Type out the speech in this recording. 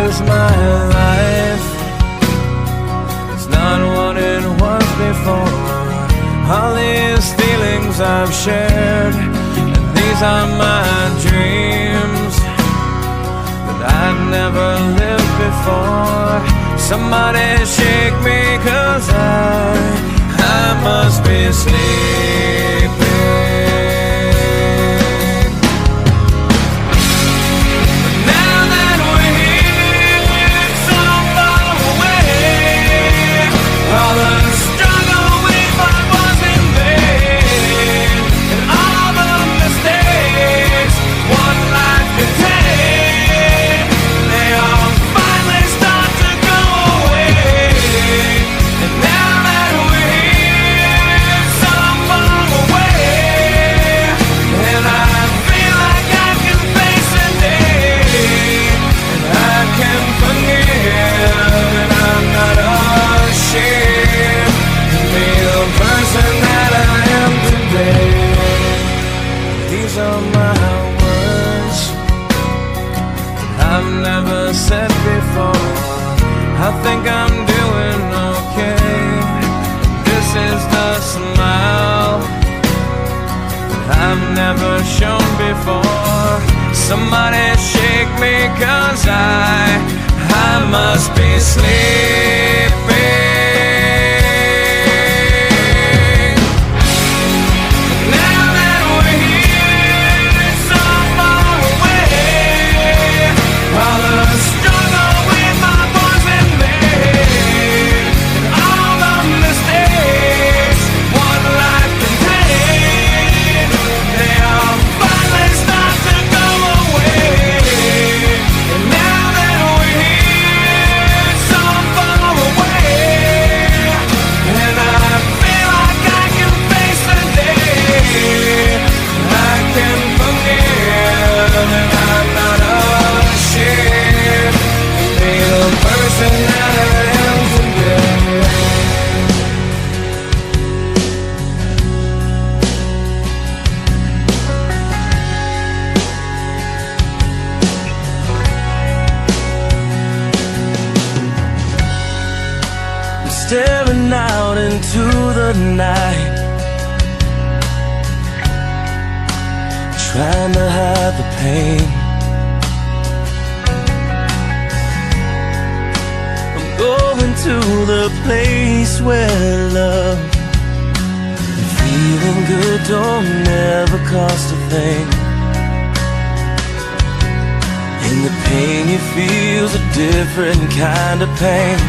is my life. It's not what it was before. All these feelings I've shared, and these are my dreams that I've never lived before. Somebody shake me, 'cause I must be sleeping. These are my words I've never said before. I think I'm doing okay. This is the smile that I've never shown before. Somebody shake me, 'cause I must be sleeping. Staring out into the night, trying to hide the pain. I'm going to the place where love and feeling good don't never cost a thing. And the pain you feel's a different kind of pain.